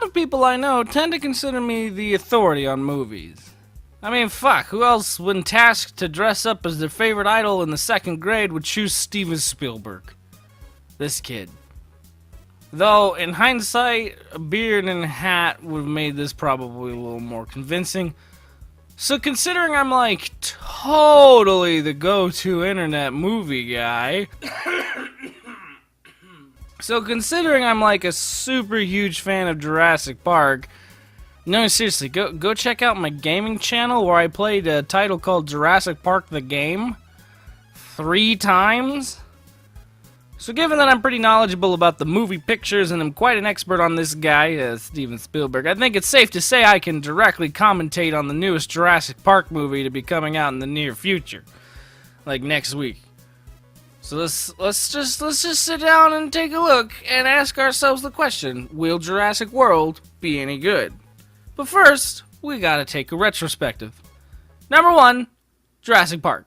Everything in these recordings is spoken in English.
of people I know tend to consider me the authority on movies. I mean, fuck, who else, when tasked to dress up as their favorite idol in the 2nd grade, would choose Steven Spielberg? This kid. Though, in hindsight, a beard and a hat would have made this probably a little more convincing. So considering I'm like totally the go-to internet movie guy... So considering I'm like a super huge fan of Jurassic Park... No, seriously, go check out my gaming channel where I played a title called Jurassic Park the Game 3 times. So given that I'm pretty knowledgeable about the movie pictures and I'm quite an expert on this guy, Steven Spielberg, I think it's safe to say I can directly commentate on the newest Jurassic Park movie to be coming out in the near future. Like next week. So let's just sit down and take a look and ask ourselves the question, will Jurassic World be any good? But first, we gotta take a retrospective. Number 1, Jurassic Park.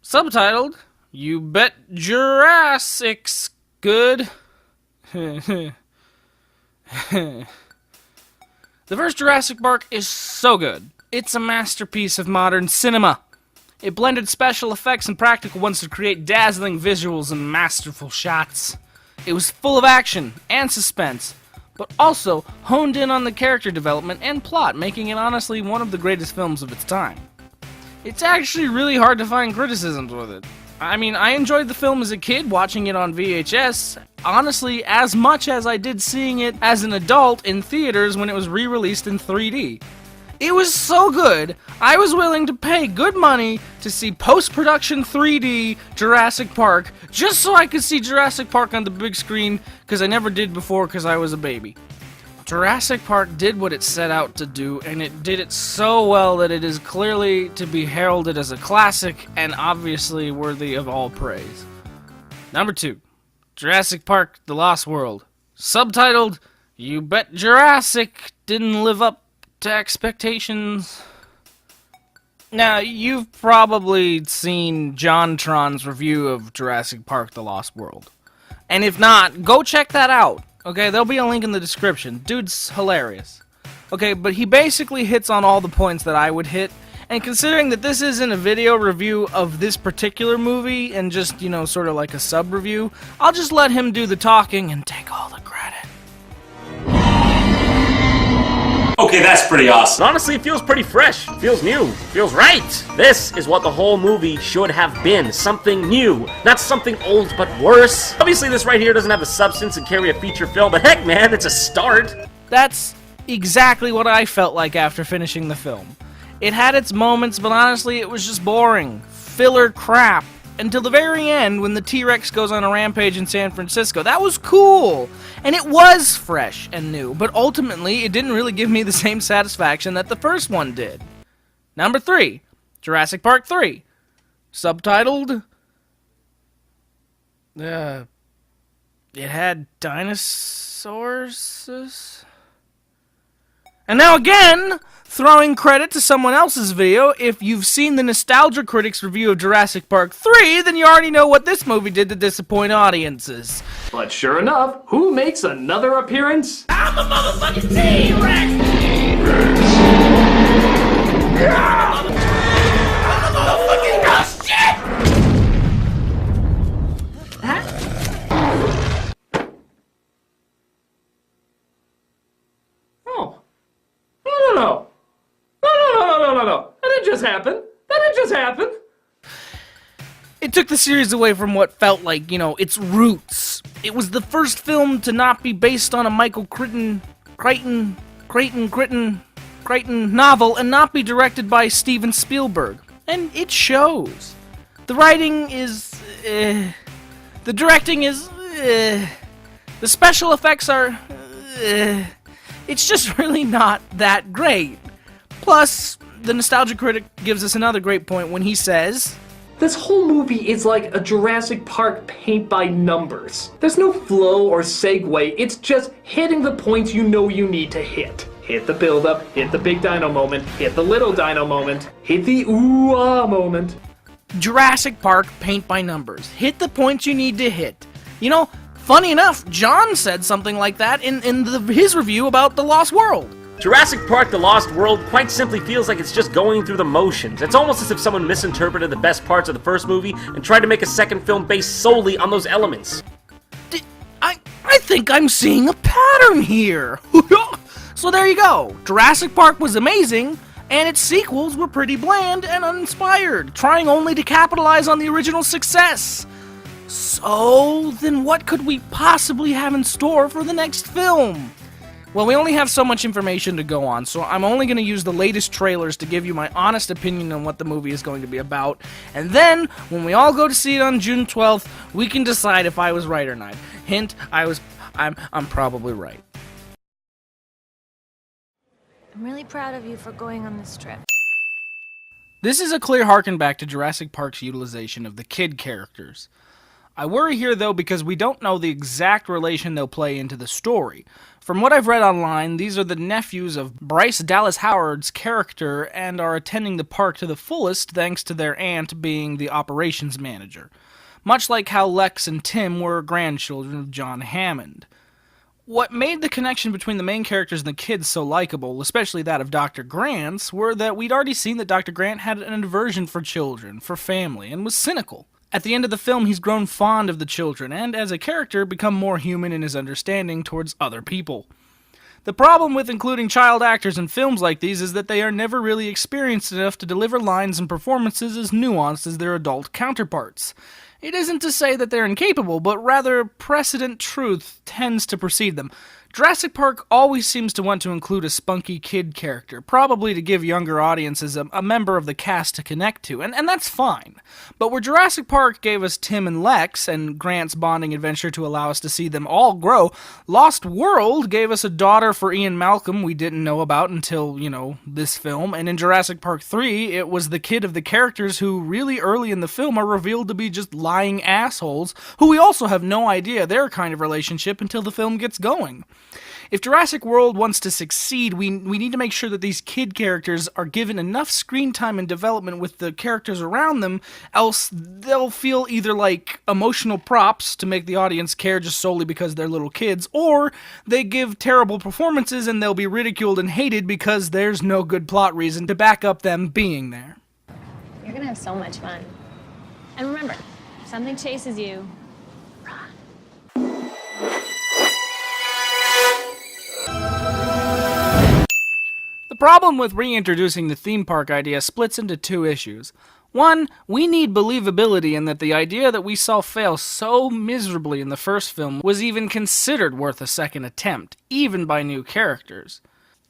Subtitled, You Bet Jurassic's Good. The first Jurassic Park is so good. It's a masterpiece of modern cinema. It blended special effects and practical ones to create dazzling visuals and masterful shots. It was full of action and suspense, but also honed in on the character development and plot, making it honestly one of the greatest films of its time. It's actually really hard to find criticisms with it. I mean, I enjoyed the film as a kid, watching it on VHS, honestly as much as I did seeing it as an adult in theaters when it was re-released in 3D. It was so good, I was willing to pay good money to see post-production 3D Jurassic Park just so I could see Jurassic Park on the big screen, because I never did before because I was a baby. Jurassic Park did what it set out to do, and it did it so well that it is clearly to be heralded as a classic and obviously worthy of all praise. Number 2, Jurassic Park The Lost World. Subtitled, You Bet Jurassic Didn't Live Up to Expectations. Now, you've probably seen JonTron's review of Jurassic Park The Lost World. And if not, go check that out. Okay, there'll be a link in the description. Dude's hilarious. Okay, but he basically hits on all the points that I would hit. And considering that this isn't a video review of this particular movie and just, you know, sort of like a sub-review, I'll just let him do the talking and take all the credit. Okay, that's pretty awesome. Honestly, it feels pretty fresh. Feels new. Feels right. This is what the whole movie should have been. Something new. Not something old, but worse. Obviously, this right here doesn't have the substance and carry a feature film, but heck, man, it's a start. That's exactly what I felt like after finishing the film. It had its moments, but honestly, it was just boring. Filler crap. Until the very end, when the T-Rex goes on a rampage in San Francisco. That was cool! And it was fresh and new, but ultimately, it didn't really give me the same satisfaction that the first one did. Number 3, Jurassic Park 3. Subtitled... it had dinosaurs? And now again, throwing credit to someone else's video, if you've seen the Nostalgia Critics review of Jurassic Park 3, then you already know what this movie did to disappoint audiences. But sure enough, who makes another appearance? I'm a motherfucking T-Rex! I'm a motherfucking shit! Oh. No. That didn't just happen. It took the series away from what felt like, you know, its roots. It was the first film to not be based on a Michael Crichton novel and not be directed by Steven Spielberg. And it shows. The writing is, the directing is, the special effects are, it's just really not that great. Plus, the Nostalgia Critic gives us another great point when he says, This whole movie is like a Jurassic Park paint by numbers. There's no flow or segue, it's just hitting the points you know you need to hit. Hit the build-up, hit the big dino moment, hit the little dino moment, hit the ooh-ah moment. Jurassic Park paint by numbers. Hit the points you need to hit. You know, Funny enough, John said something like that in his review about The Lost World. Jurassic Park: The Lost World quite simply feels like it's just going through the motions. It's almost as if someone misinterpreted the best parts of the first movie and tried to make a second film based solely on those elements. I think I'm seeing a pattern here. So there you go. Jurassic Park was amazing, and its sequels were pretty bland and uninspired, trying only to capitalize on the original success. So then what could we possibly have in store for the next film? Well, we only have so much information to go on, so I'm only going to use the latest trailers to give you my honest opinion on what the movie is going to be about. And then, when we all go to see it on June 12th, we can decide if I was right or not. Hint, I'm probably right. I'm really proud of you for going on this trip. This is a clear harken back to Jurassic Park's utilization of the kid characters. I worry here, though, because we don't know the exact relation they'll play into the story. From what I've read online, these are the nephews of Bryce Dallas Howard's character and are attending the park to the fullest thanks to their aunt being the operations manager. Much like how Lex and Tim were grandchildren of John Hammond. What made the connection between the main characters and the kids so likable, especially that of Dr. Grant's, were that we'd already seen that Dr. Grant had an aversion for children, for family, and was cynical. At the end of the film, he's grown fond of the children, and as a character, become more human in his understanding towards other people. The problem with including child actors in films like these is that they are never really experienced enough to deliver lines and performances as nuanced as their adult counterparts. It isn't to say that they're incapable, but rather precedent truth tends to precede them. Jurassic Park always seems to want to include a spunky kid character, probably to give younger audiences a member of the cast to connect to, and that's fine. But where Jurassic Park gave us Tim and Lex, and Grant's bonding adventure to allow us to see them all grow, Lost World gave us a daughter for Ian Malcolm we didn't know about until, this film, and in Jurassic Park 3, it was the kid of the characters who really early in the film are revealed to be just lying assholes, who we also have no idea their kind of relationship until the film gets going. If Jurassic World wants to succeed, we need to make sure that these kid characters are given enough screen time and development with the characters around them, else they'll feel either like emotional props to make the audience care just solely because they're little kids, or they give terrible performances and they'll be ridiculed and hated because there's no good plot reason to back up them being there. You're gonna have so much fun. And remember, if something chases you, The problem with reintroducing the theme park idea splits into two issues. One, we need believability in that the idea that we saw fail so miserably in the first film was even considered worth a second attempt, even by new characters.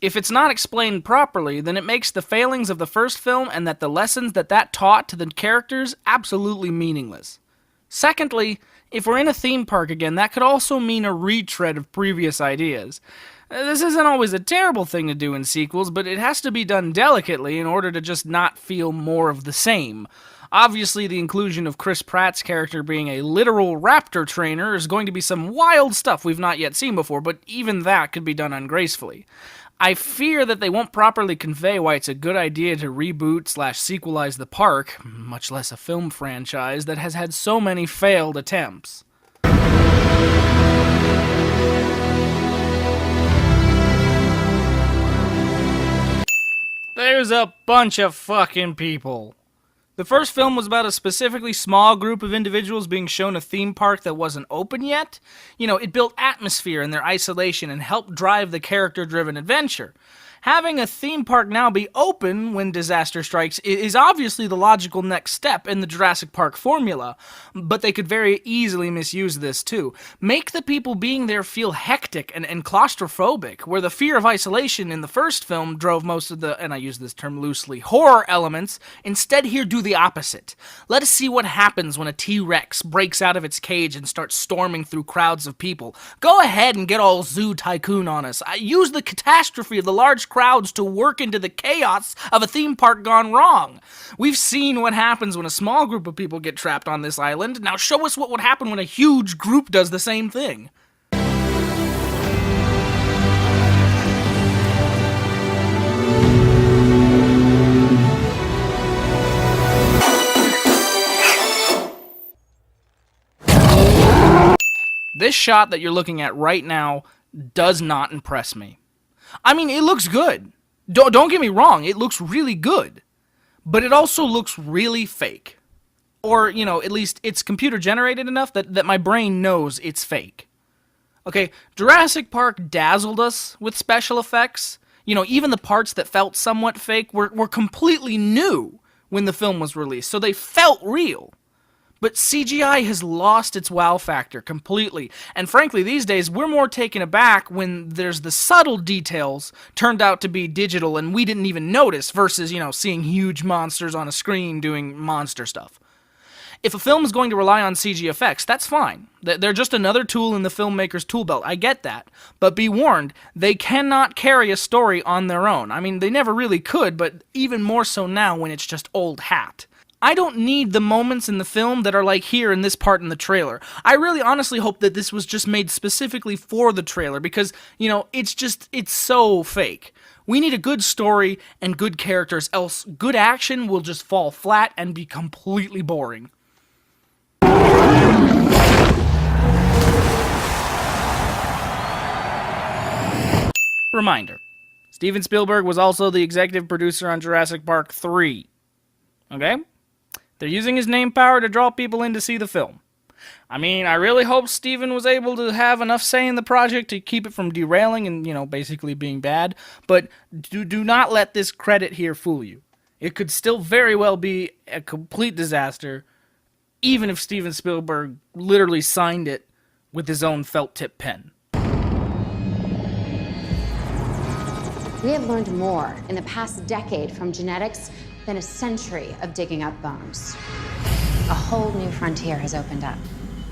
If it's not explained properly, then it makes the failings of the first film and that the lessons that taught to the characters absolutely meaningless. Secondly, if we're in a theme park again, that could also mean a retread of previous ideas. This isn't always a terrible thing to do in sequels, but it has to be done delicately in order to just not feel more of the same. Obviously, the inclusion of Chris Pratt's character being a literal raptor trainer is going to be some wild stuff we've not yet seen before, but even that could be done ungracefully. I fear that they won't properly convey why it's a good idea to reboot/sequelize the park, much less a film franchise that has had so many failed attempts. There's a bunch of fucking people. The first film was about a specifically small group of individuals being shown a theme park that wasn't open yet. It built atmosphere in their isolation and helped drive the character-driven adventure. Having a theme park now be open when disaster strikes is obviously the logical next step in the Jurassic Park formula, but they could very easily misuse this too. Make the people being there feel hectic and claustrophobic, where the fear of isolation in the first film drove most of the, and I use this term loosely, horror elements. Instead here do the opposite. Let us see what happens when a T-Rex breaks out of its cage and starts storming through crowds of people. Go ahead and get all Zoo Tycoon on us. Use the catastrophe of the large crowds to work into the chaos of a theme park gone wrong. We've seen what happens when a small group of people get trapped on this island. Now show us what would happen when a huge group does the same thing. This this shot that you're looking at right now does not impress me. I mean, it looks good. Don't get me wrong, it looks really good. But it also looks really fake. Or, you know, at least it's computer generated enough that my brain knows it's fake. Okay, Jurassic Park dazzled us with special effects. You know, even the parts that felt somewhat fake were completely new when the film was released, so they felt real. But CGI has lost its wow factor completely, and frankly, these days, we're more taken aback when there's the subtle details turned out to be digital and we didn't even notice, versus, you know, seeing huge monsters on a screen doing monster stuff. If a film is going to rely on CG effects, that's fine. They're just another tool in the filmmaker's tool belt, I get that. But be warned, they cannot carry a story on their own. I mean, they never really could, but even more so now when it's just old hat. I don't need the moments in the film that are like here in this part in the trailer. I really honestly hope that this was just made specifically for the trailer because, you know, it's so fake. We need a good story and good characters, else good action will just fall flat and be completely boring. Reminder, Steven Spielberg was also the executive producer on Jurassic Park 3. Okay? They're using his name power to draw people in to see the film. I mean, I really hope Steven was able to have enough say in the project to keep it from derailing and, you know, basically being bad, but do not let this credit here fool you. It could still very well be a complete disaster, even if Steven Spielberg literally signed it with his own felt-tip pen. We have learned more in the past decade from genetics than a century of digging up bones. A whole new frontier has opened up.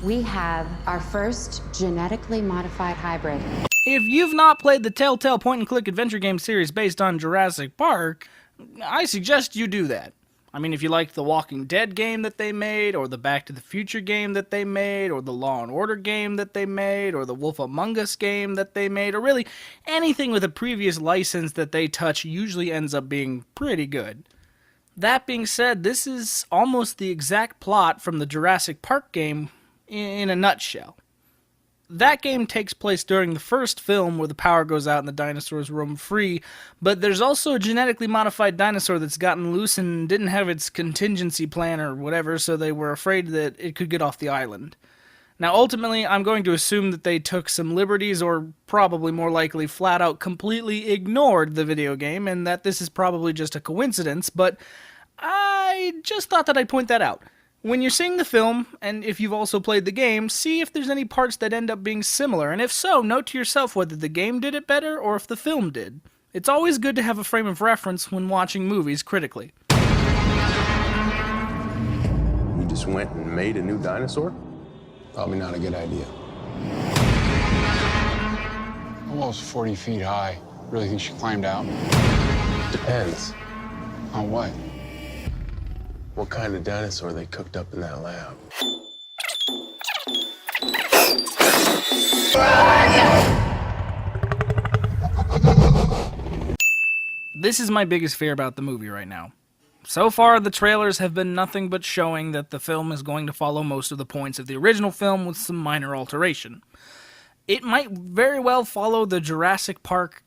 We have our first genetically modified hybrid. If you've not played the Telltale point-and-click adventure game series based on Jurassic Park, I suggest you do that. I mean, if you liked the Walking Dead game that they made, or the Back to the Future game that they made, or the Law and Order game that they made, or the Wolf Among Us game that they made, or really anything with a previous license that they touch usually ends up being pretty good. That being said, this is almost the exact plot from the Jurassic Park game in a nutshell. That game takes place during the first film where the power goes out and the dinosaurs roam free, but there's also a genetically modified dinosaur that's gotten loose and didn't have its contingency plan or whatever, so they were afraid that it could get off the island. Now, ultimately, I'm going to assume that they took some liberties, or probably more likely flat out completely ignored the video game, and that this is probably just a coincidence, but I just thought that I'd point that out. When you're seeing the film, and if you've also played the game, see if there's any parts that end up being similar, and if so, note to yourself whether the game did it better or if the film did. It's always good to have a frame of reference when watching movies critically. You just went and made a new dinosaur? Probably not a good idea. Almost 40 feet high. Really think she climbed out? Depends. On what? What kind of dinosaur they cooked up in that lab. This is my biggest fear about the movie right now. So far, the trailers have been nothing but showing that the film is going to follow most of the points of the original film with some minor alteration. It might very well follow the Jurassic Park,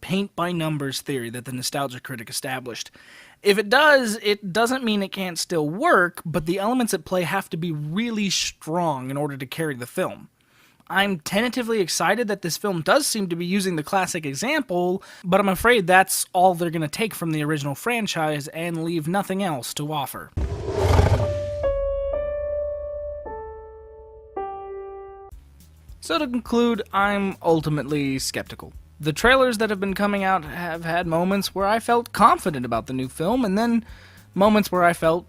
paint by numbers theory that the Nostalgia Critic established. If it does, it doesn't mean it can't still work, but the elements at play have to be really strong in order to carry the film. I'm tentatively excited that this film does seem to be using the classic example, but I'm afraid that's all they're going to take from the original franchise and leave nothing else to offer. So to conclude, I'm ultimately skeptical. The trailers that have been coming out have had moments where I felt confident about the new film, and then moments where I felt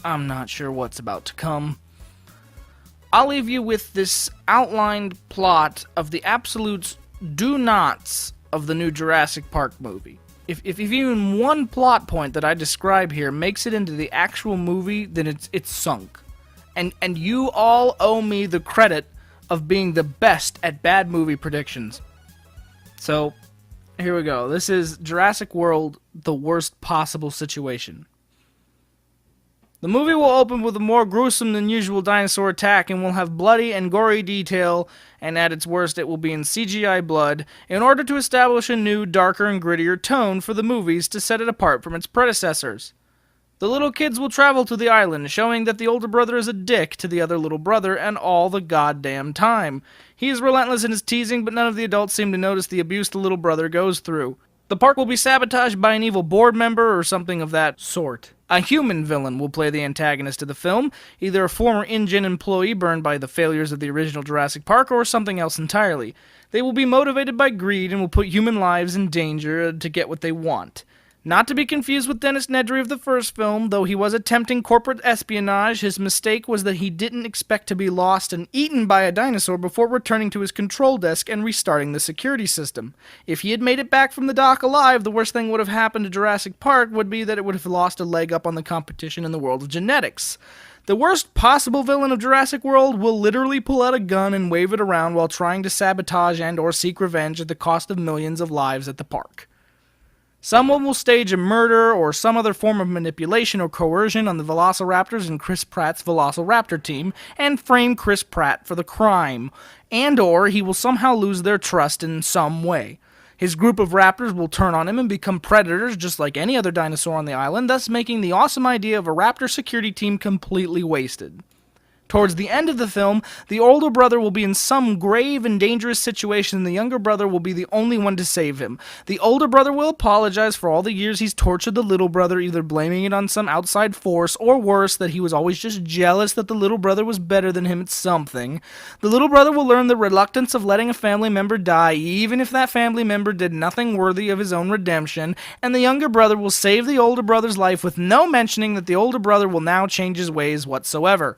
I'm not sure what's about to come. I'll leave you with this outlined plot of the absolute do-nots of the new Jurassic Park movie. If even one plot point that I describe here makes it into the actual movie, then it's sunk. And you all owe me the credit of being the best at bad movie predictions. So, here we go. This is Jurassic World, the worst possible situation. The movie will open with a more gruesome than usual dinosaur attack and will have bloody and gory detail, and at its worst it will be in CGI blood, in order to establish a new, darker and grittier tone for the movies to set it apart from its predecessors. The little kids will travel to the island, showing that the older brother is a dick to the other little brother, and all the goddamn time. He is relentless in his teasing, but none of the adults seem to notice the abuse the little brother goes through. The park will be sabotaged by an evil board member or something of that sort. A human villain will play the antagonist of the film, either a former InGen employee burned by the failures of the original Jurassic Park or something else entirely. They will be motivated by greed and will put human lives in danger to get what they want. Not to be confused with Dennis Nedry of the first film, though he was attempting corporate espionage, his mistake was that he didn't expect to be lost and eaten by a dinosaur before returning to his control desk and restarting the security system. If he had made it back from the dock alive, the worst thing would have happened to Jurassic Park would be that it would have lost a leg up on the competition in the world of genetics. The worst possible villain of Jurassic World will literally pull out a gun and wave it around while trying to sabotage and or seek revenge at the cost of millions of lives at the park. Someone will stage a murder or some other form of manipulation or coercion on the Velociraptors and Chris Pratt's Velociraptor team and frame Chris Pratt for the crime, and or he will somehow lose their trust in some way. His group of raptors will turn on him and become predators just like any other dinosaur on the island, thus making the awesome idea of a raptor security team completely wasted. Towards the end of the film, the older brother will be in some grave and dangerous situation and the younger brother will be the only one to save him. The older brother will apologize for all the years he's tortured the little brother, either blaming it on some outside force, or worse, that he was always just jealous that the little brother was better than him at something. The little brother will learn the reluctance of letting a family member die, even if that family member did nothing worthy of his own redemption, and the younger brother will save the older brother's life with no mentioning that the older brother will now change his ways whatsoever.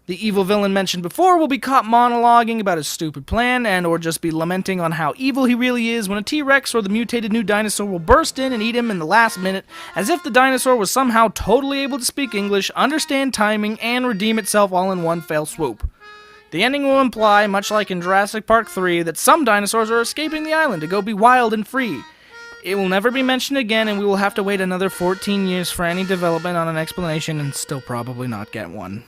The evil villain mentioned before will be caught monologuing about his stupid plan and or just be lamenting on how evil he really is when a T-Rex or the mutated new dinosaur will burst in and eat him in the last minute, as if the dinosaur was somehow totally able to speak English, understand timing, and redeem itself all in one fell swoop. The ending will imply, much like in Jurassic Park 3, that some dinosaurs are escaping the island to go be wild and free. It will never be mentioned again, and we will have to wait another 14 years for any development on an explanation and still probably not get one.